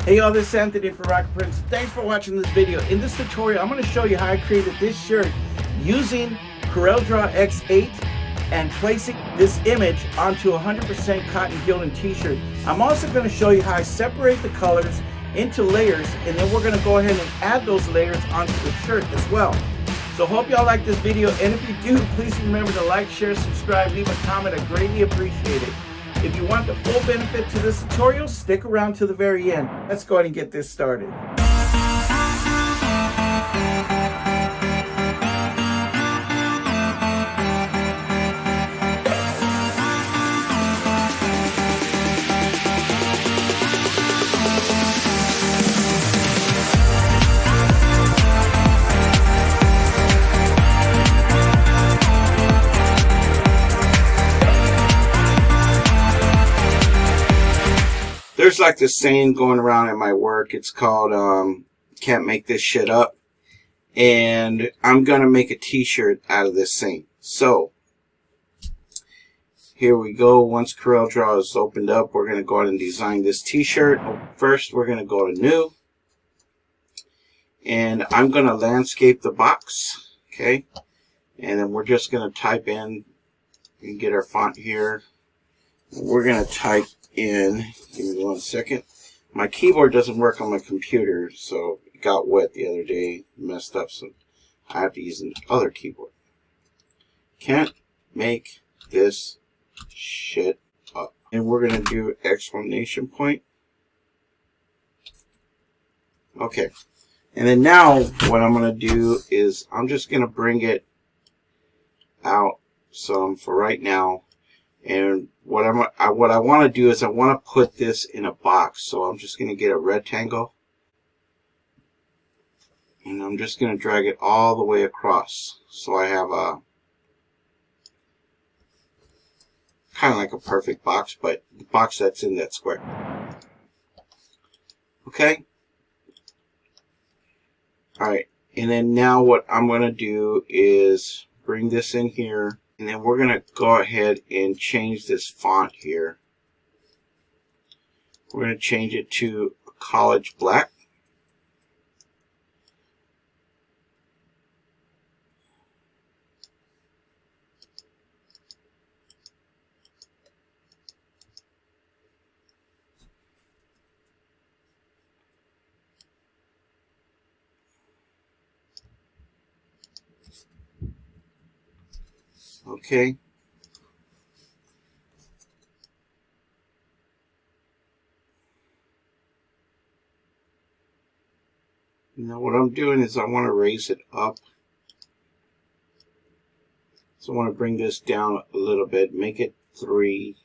Hey y'all, this is Anthony from Rocket Prints. Thanks for watching this video. In this tutorial, I'm going to show you how I created this shirt using CorelDraw X8 and placing this image onto a 100% cotton Gildan t-shirt. I'm also going to show you how I separate the colors into layers, and then we're going to go ahead and add those layers onto the shirt as well. So hope y'all like this video, and if you do, please remember to like, share, subscribe, leave a comment. I greatly appreciate it. If you want the full benefit to this tutorial, stick around to the very end. Let's go ahead and get this started. There's like this saying going around at my work. It's called, can't make this shit up. And I'm going to make a t-shirt out of this saying. So, here we go. Once CorelDraw is opened up, we're going to go ahead and design this t-shirt. First, we're going to go to New. And I'm going to landscape the box. Okay. And then we're just going to type in, and get our font here. We're going to type in, give me 1 second. My keyboard doesn't work on my computer, so it got wet the other day, messed up, so I have to use an other keyboard. Can't make this shit up. And we're gonna do exclamation point. Okay. And then now what I'm gonna do is I'm just gonna bring it out some for right now. And what I want to do is I want to put this in a box. So I'm just going to get a rectangle. And I'm just going to drag it all the way across. So I have a kind of like a perfect box, but the box that's in that square. Okay. Alright. And then now what I'm going to do is bring this in here. And then we're going to go ahead and change this font here. We're going to change it to College Black. Okay. Now what I'm doing is I want to raise it up. So I want to bring this down a little bit, make it 3.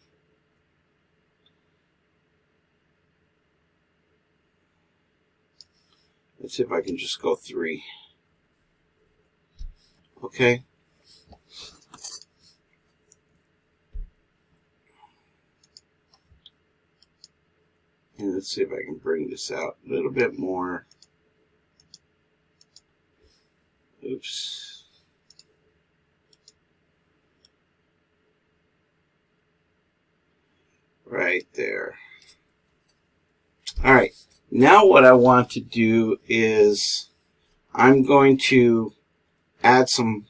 Let's see if I can just go 3. Okay. And let's see if I can bring this out a little bit more. Oops. Right there. Alright. Now what I want to do is I'm going to add some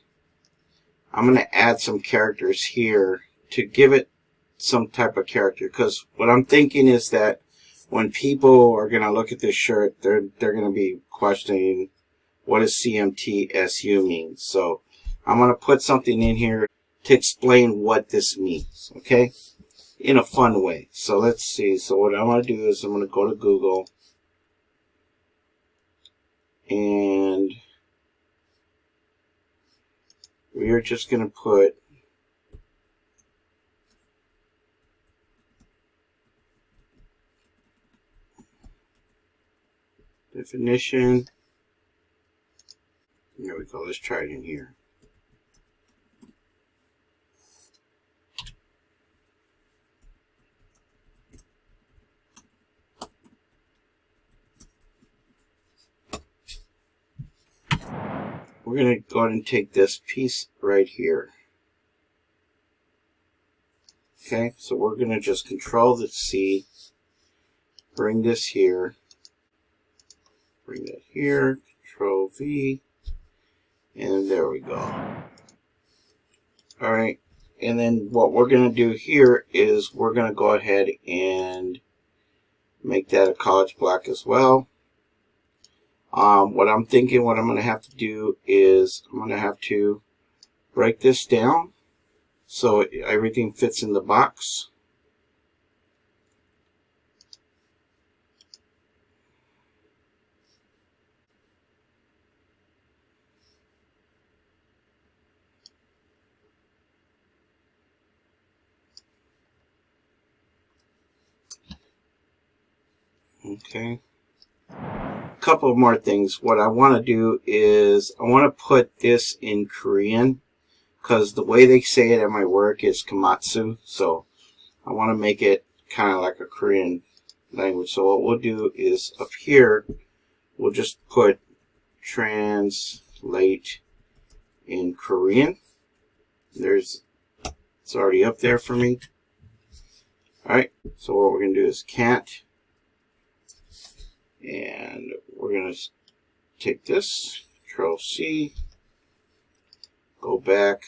characters here to give it some type of character, because what I'm thinking is that when people are going to look at this shirt, they're going to be questioning, what does CMTSU mean? So I'm going to put something in here to explain what this means, okay? In a fun way. So let's see. So what I'm going to do is I'm going to go to Google, and we are just going to put definition. There we go. Let's try it in here. We're going to go ahead and take this piece right here. Okay, so we're going to just Control the C, bring this here, bring that here, Control V, and there we go. Alright, and then what we're going to do here is we're going to go ahead and make that a college black as well. What I'm thinking, what I'm going to have to do is I'm going to have to break this down so everything fits in the box. Okay. A couple more things. What I want to do is I want to put this in Korean because the way they say it at my work is kamatsu. So I want to make it kind of like a Korean language. So what we'll do is up here, we'll just put translate in Korean. It's already up there for me. Alright, so what we're going to do is can't. And we're going to take this, Control C, go back,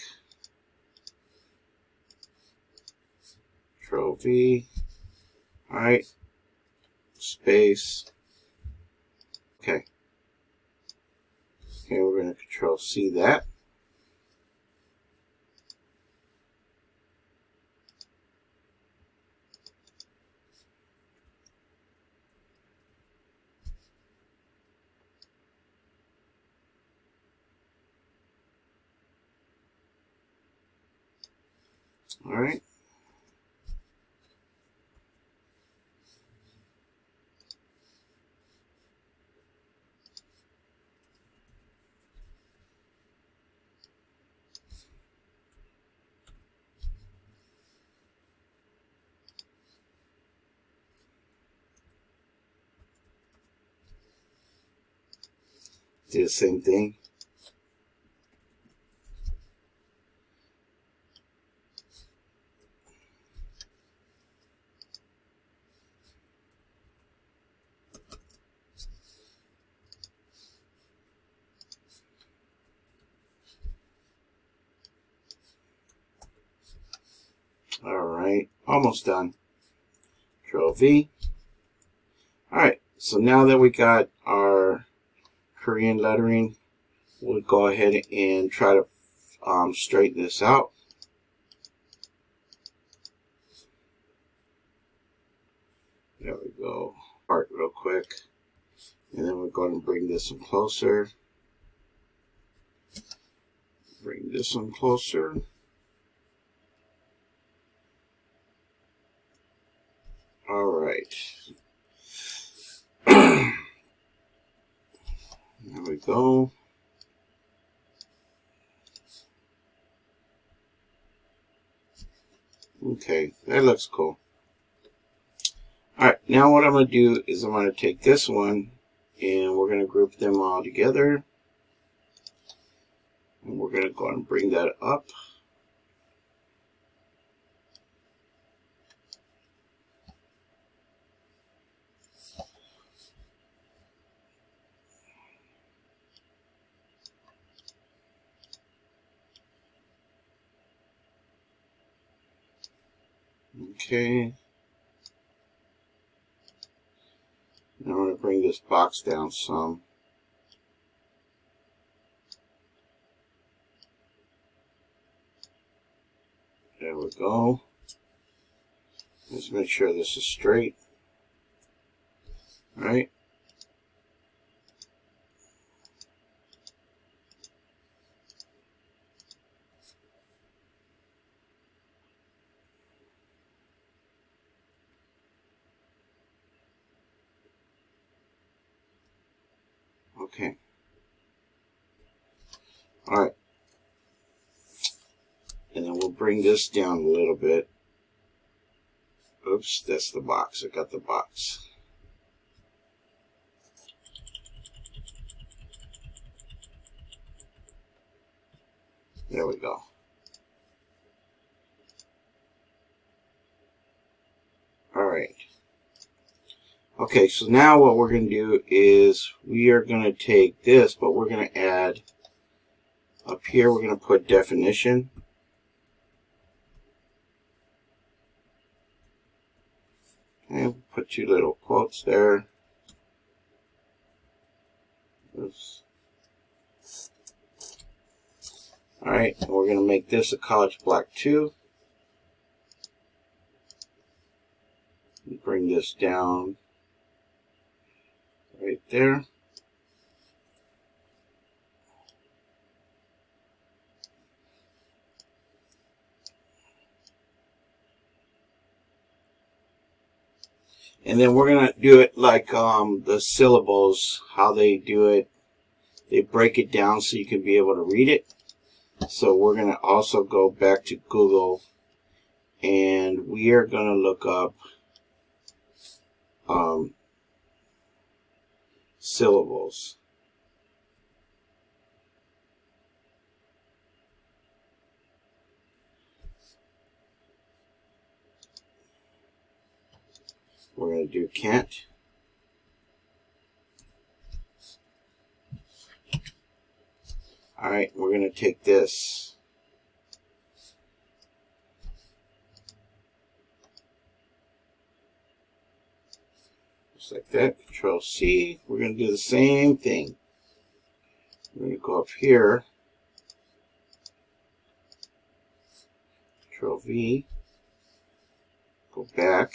Control V, alright, space, okay. Okay, we're going to Control C that. All right. Do the same thing. Alright, almost done. Control V. Alright, so now that we got our Korean lettering, we'll go ahead and try to straighten this out. There we go. Part real quick. And then we're going to bring this one closer. Bring this one closer. Alright. There we go. Okay, that looks cool. Alright, now what I'm going to do is I'm going to take this one and we're going to group them all together. And we're going to go and bring that up. Okay. Now I'm going to bring this box down some. There we go. Let's make sure this is straight. All right. Okay. All right. And then we'll bring this down a little bit. Oops, that's the box. I got the box. There we go. All right. Okay, so now what we're going to do is we are going to take this, but we're going to add up here, we're going to put definition. And put 2 little quotes there. Oops. Alright, and we're going to make this a college black 2. Bring this down right there. And then we're going to do it like the syllables, how they do it. They break it down so you can be able to read it. So we're going to also go back to Google and we are going to look up syllables. We're going to do can't. Alright, we're going to take this. Just like that. Control C. We're going to do the same thing. We're going to go up here. Control V. Go back.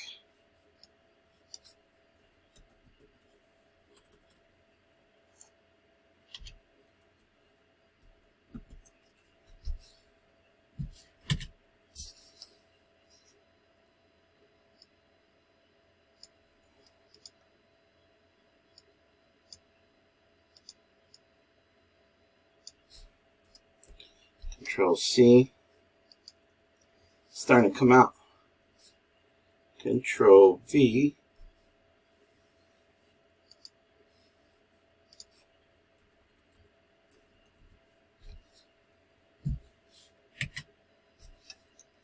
Control C. It's starting to come out. Control V.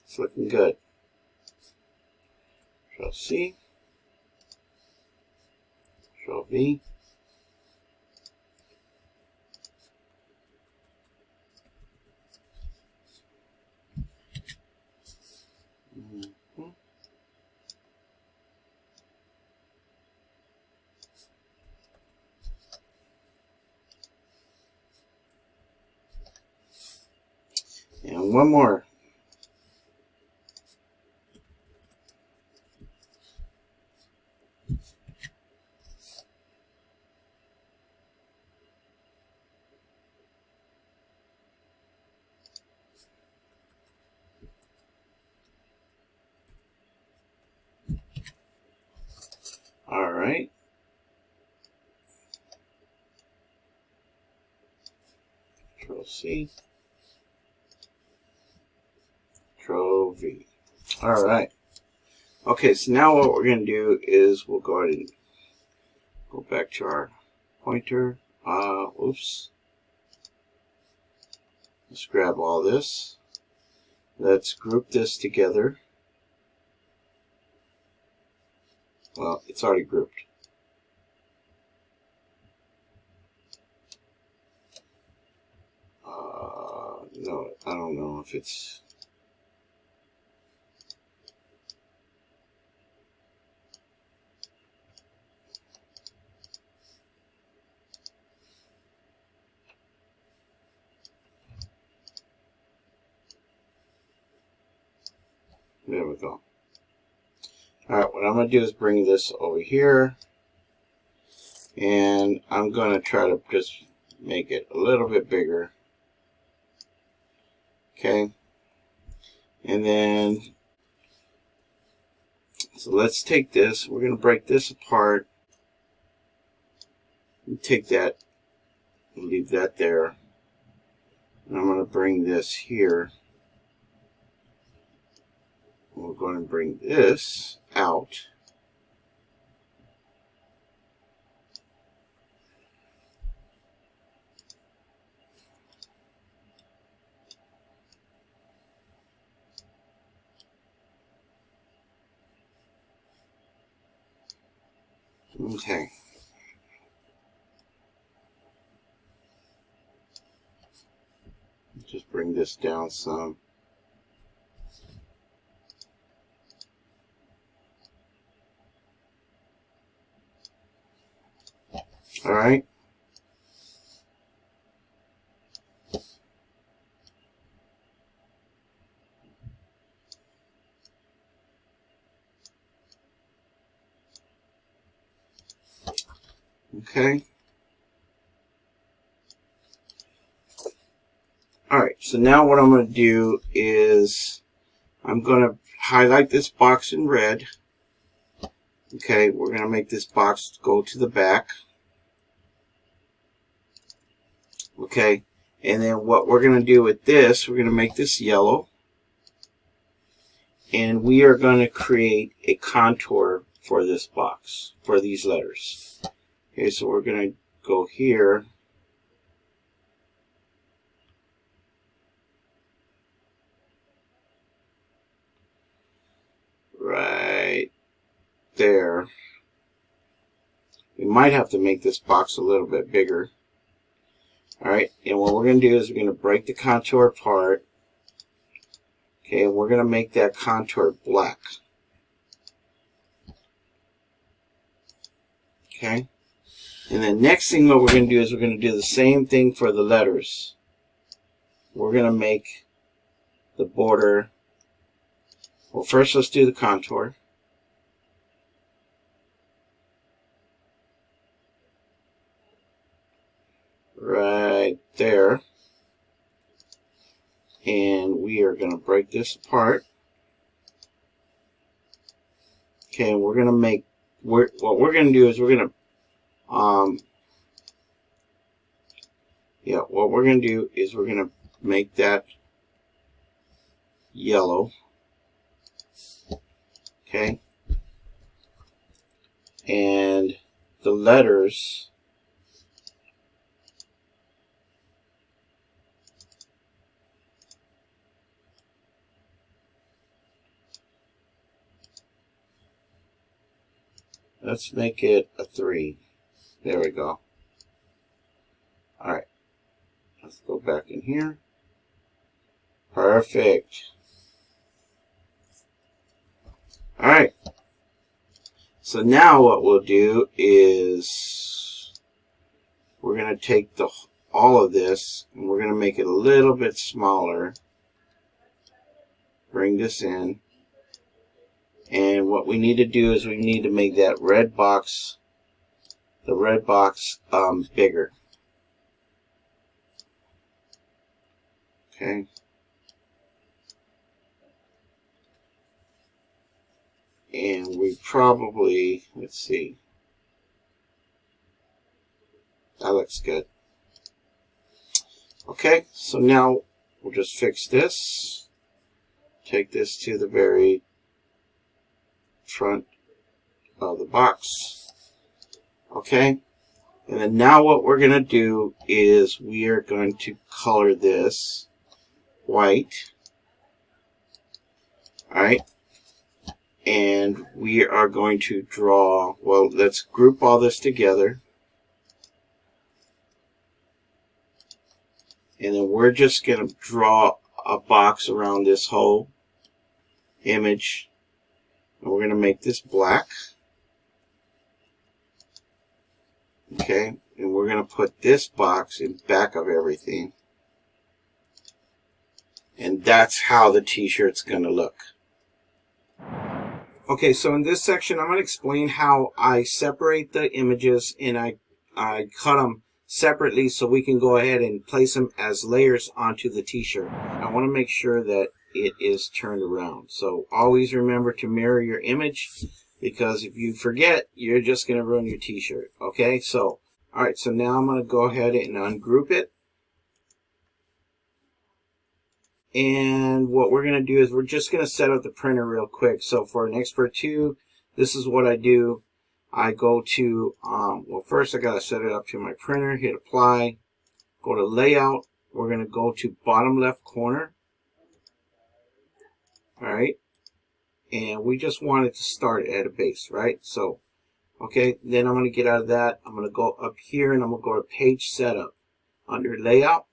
It's looking good. Control C. Control V. And one more. All right. Control C. Control V. All right. Okay, so now what we're going to do is we'll go ahead and go back to our pointer. Oops. Let's grab all this. Let's group this together. Well, it's already grouped. No, I don't know if it's... There we go. Alright, what I'm going to do is bring this over here. And I'm going to try to just make it a little bit bigger. Okay. And then, so let's take this. We're going to break this apart. And take that and leave that there. And I'm going to bring this here. We're going to bring this out. Okay. Just bring this down some. All right. Okay. All right. So now what I'm going to do is I'm going to highlight this box in red. Okay. We're going to make this box go to the back. Okay. And then what we're going to do with this, we're going to make this yellow. And we are going to create a contour for this box, for these letters. Okay, so we're going to go here. Right there. We might have to make this box a little bit bigger. Alright, and what we're going to do is we're going to break the contour apart. Okay, and we're going to make that contour black. Okay, and then next thing what we're going to do is we're going to do the same thing for the letters. We're going to make the border. Well, first let's do the contour. Right there. And we are going to break this apart. Okay, and we're going to make, what we're going to do is we're going to, what we're going to do is we're going to make that yellow. Okay. And the letters, let's make it a 3. There we go. Alright. Let's go back in here. Perfect. Alright. So now what we'll do is we're going to take all of this and we're going to make it a little bit smaller. Bring this in. And what we need to do is we need to make that red box, the red box, bigger. Okay. And we probably, let's see. That looks good. Okay, so now we'll just fix this. Take this to the very front of the box. Okay, and then now what we're going to do is we are going to color this white. Alright, and we are going to draw, well, let's group all this together. And then we're just going to draw a box around this whole image. And we're going to make this black. Okay, and we're going to put this box in back of everything. And that's how the t-shirt's going to look. Okay, so in this section, I'm going to explain how I separate the images and I cut them separately so we can go ahead and place them as layers onto the t-shirt. I want to make sure that it is turned around. So always remember to mirror your image, because if you forget, you're just going to ruin your t-shirt. Okay, so, alright, so now I'm going to go ahead and ungroup it. And what we're going to do is we're just going to set up the printer real quick. So for an Expert 2, this is what I do. I go to, well, first I got to set it up to my printer, hit apply, go to layout. We're going to go to bottom left corner. All right. And we just want it to start at a base, right? So Okay, then I'm going to get out of that. I'm going to go up here and I'm going to go to page setup under layout,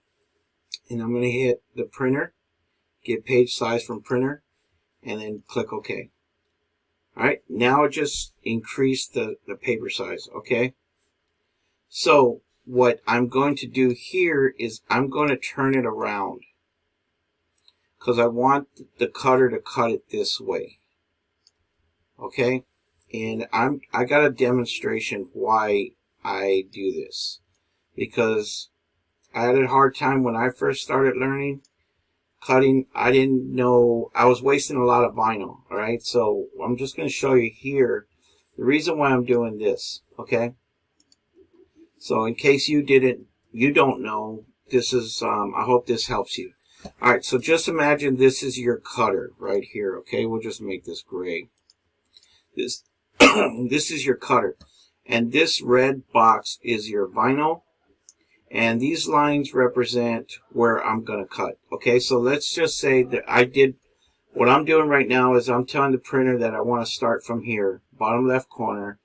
and I'm going to hit the printer, get page size from printer, and then click OK. Alright, now it just increased the paper size. Okay, so what I'm going to do here is I'm going to turn it around because I want the cutter to cut it this way. Okay, and I got a demonstration why I do this, because I had a hard time when I first started learning cutting. I didn't know, I was wasting a lot of vinyl. Alright, so I'm just going to show you here the reason why I'm doing this. Okay, so in case you don't know, this is I hope this helps you. Alright, so just imagine this is your cutter right here. Okay, we'll just make this gray. This this is your cutter, and this red box is your vinyl, and these lines represent where I'm going to cut. Okay, so let's just say that what I'm doing right now is I'm telling the printer that I want to start from here, bottom left corner,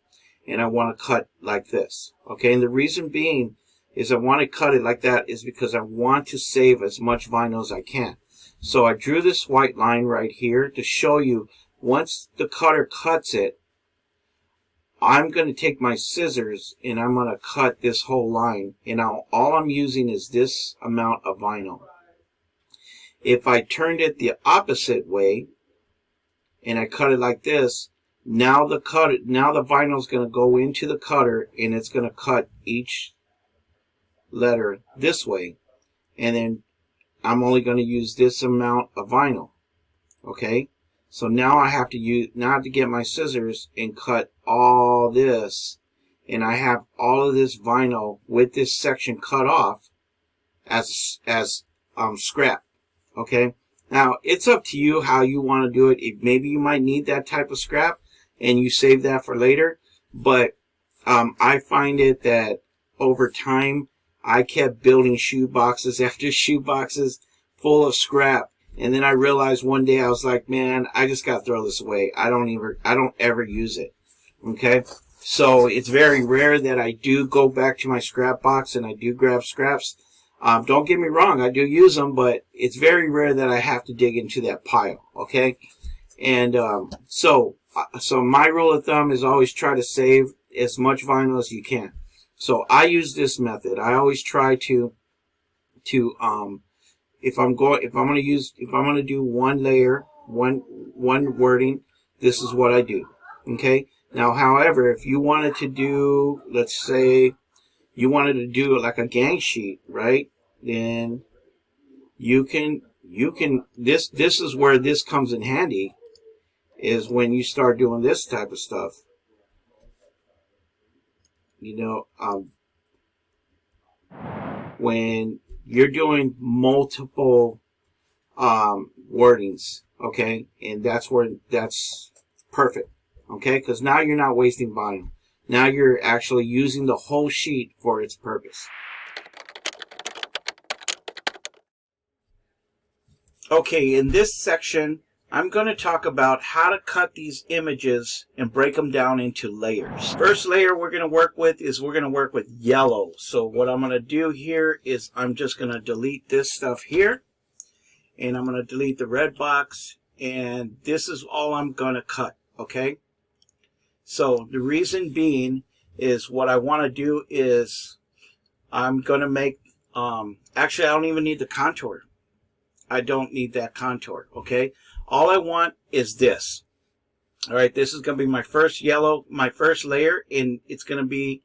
and I want to cut like this. Okay, and the reason being is I want to cut it like that is because I want to save as much vinyl as I can. So I drew this white line right here to show you once the cutter cuts it, I'm going to take my scissors and I'm going to cut this whole line, and all I'm using is this amount of vinyl. If I turned it the opposite way and I cut it like this, now the vinyl is going to go into the cutter and it's going to cut each letter this way, and then I'm only going to use this amount of vinyl. Okay, so now I have to get my scissors and cut all this, and I have all of this vinyl with this section cut off as scrap. Okay, now it's up to you how you want to do it. Maybe you might need that type of scrap and you save that for later, but I find it that over time I kept building shoe boxes after shoe boxes full of scrap. And then I realized one day, I was like, man, I just got to throw this away. I don't ever use it. Okay. So it's very rare that I do go back to my scrap box and I do grab scraps. Don't get me wrong, I do use them, but it's very rare that I have to dig into that pile. Okay. And, so my rule of thumb is always try to save as much vinyl as you can. So I use this method. I always try to if I'm going to do one layer, one wording, this is what I do. Okay. Now, however, if you wanted to do, let's say you wanted to do like a gang sheet, right? Then you can this is where this comes in handy, is when you start doing this type of stuff. You know, when you're doing multiple wordings, okay, and that's perfect, okay, because now you're not wasting vinyl. Now you're actually using the whole sheet for its purpose. Okay, in this section, I'm going to talk about how to cut these images and break them down into layers. First layer we're going to work with yellow. So what I'm going to do here is I'm just going to delete this stuff here, and I'm going to delete the red box, and this is all I'm going to cut. Okay, so the reason being is what I want to do is I'm going to make actually I don't even need the contour. I don't need that contour. Okay, all I want is this. All right, this is going to be my first layer, and it's going to be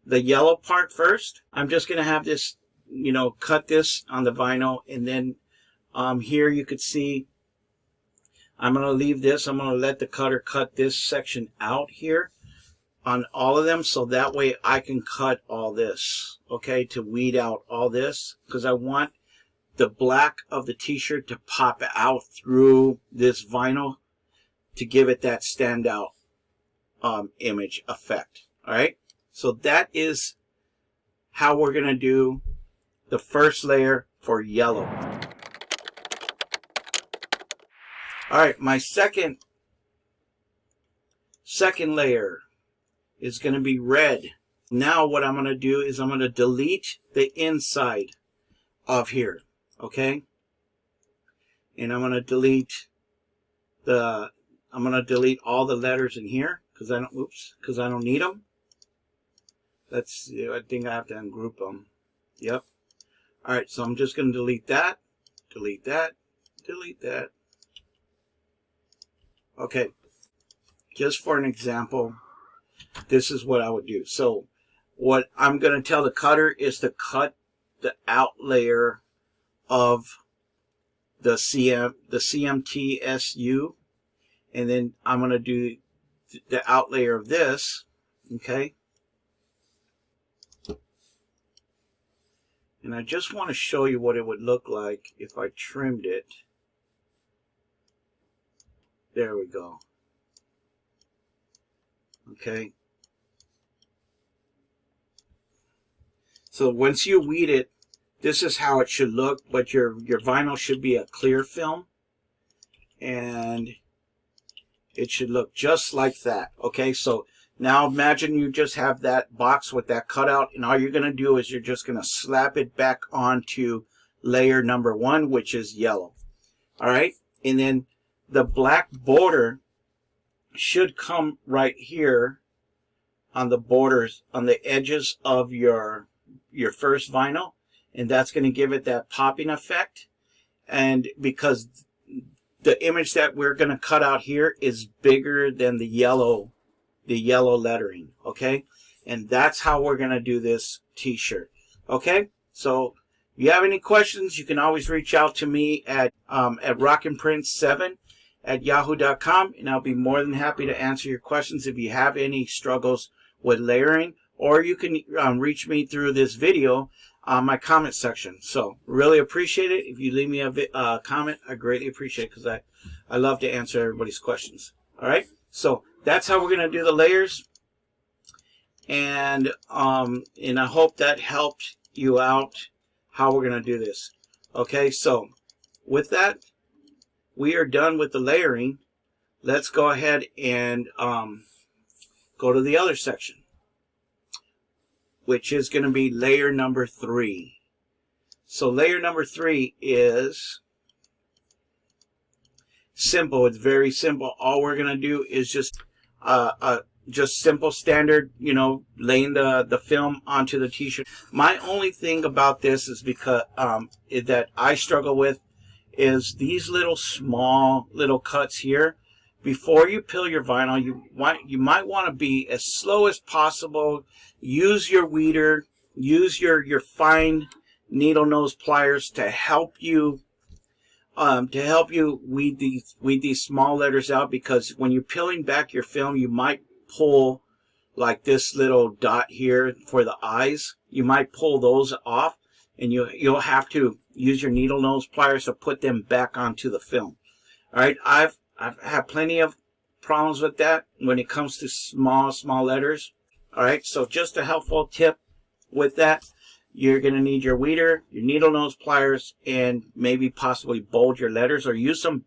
the yellow part first. I'm just going to have this, you know, cut this on the vinyl, and then here you could see I'm going to leave this. I'm going to let the cutter cut this section out here on all of them, so that way I can cut all this, okay, to weed out all this, because I want the black of the t-shirt to pop out through this vinyl to give it that standout image effect. All right, so that is how we're going to do the first layer for yellow. All right, my second layer is going to be red. Now what I'm going to do is I'm going to delete the inside of here, okay? And I'm going to delete all the letters in here because I don't need them. I think I have to ungroup them. Yep. All right, so I'm just going to delete that, delete that, delete that. Okay, just for an example, this is what I would do. So what I'm going to tell the cutter is to cut the out layer of the CMTSU, and then I'm going to do the out layer of this, okay? And I just want to show you what it would look like if I trimmed it. There we go. Okay. So once you weed it, this is how it should look, but your vinyl should be a clear film. And it should look just like that. Okay, so now imagine you just have that box with that cutout, and all you're going to do is you're just going to slap it back onto layer number 1, which is yellow. All right, and then the black border should come right here on the borders, on the edges of your first vinyl, and that's going to give it that popping effect. And because the image that we're going to cut out here is bigger than the yellow lettering, okay? And that's how we're going to do this t-shirt, okay? So if you have any questions, you can always reach out to me at rockandprint7@yahoo.com, and I'll be more than happy to answer your questions if you have any struggles with layering, or you can reach me through this video on my comment section. So really appreciate it. If you leave me a comment, I greatly appreciate it because I love to answer everybody's questions. All right, so that's how we're going to do the layers, and I hope that helped you out how we're going to do this. Okay, so with that, we are done with the layering. Let's go ahead and go to the other section, which is going to be layer number 3. So layer number 3 is simple. It's very simple. All we're going to do is just simple standard, you know, laying the film onto the t-shirt. My only thing about this is because that I struggle with is these little small little cuts here. Before you peel your vinyl, you might want to be as slow as possible. Use your weeder, use your fine needle nose pliers to help you weed these small letters out, because when you're peeling back your film, you might pull like this little dot here for the eyes. You might pull those off, and you'll have to use your needle nose pliers to put them back onto the film. All right, I've had plenty of problems with that when it comes to small letters. All right, so just a helpful tip with that, you're going to need your weeder, your needle nose pliers, and maybe possibly bold your letters, or use some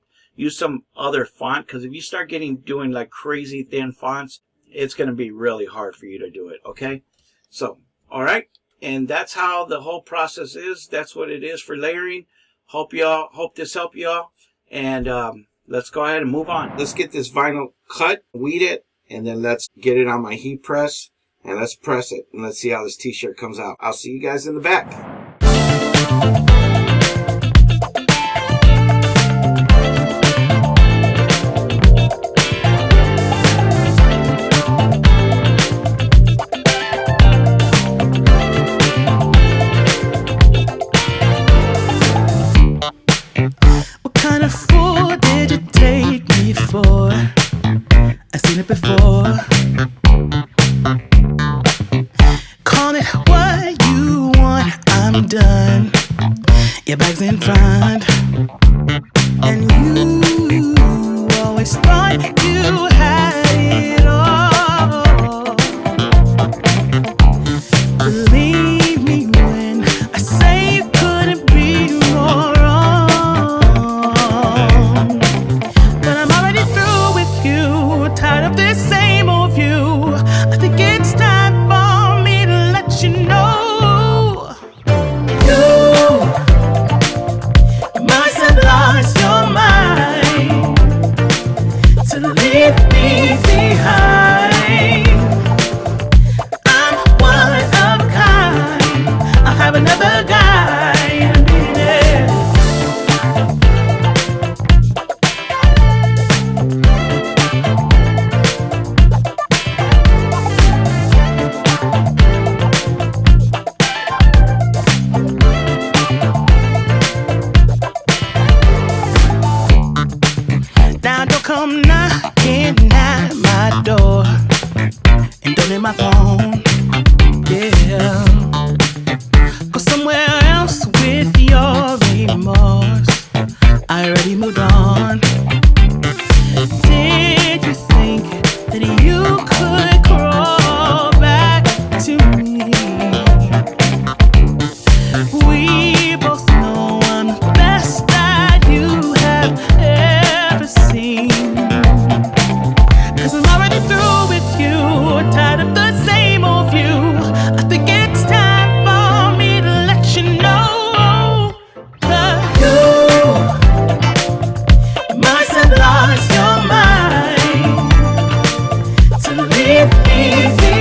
other font, because if you start doing like crazy thin fonts, it's going to be really hard for you to do it. Okay, so all right, and that's how the whole process is. That's what it is for layering. Hope this helped y'all, and let's go ahead and move on. Let's get this vinyl cut, weed it, and then let's get it on my heat press, and let's press it, and let's see how this t-shirt comes out. I'll see you guys in the back. What kind of fool did you take me for? I've seen it before. Call it what you want, I'm done. Your bag's in front, and you always thought you had it all. Believe me when I say you couldn't be more wrong. But I'm already through with you, tired of this same old view. I think life easy.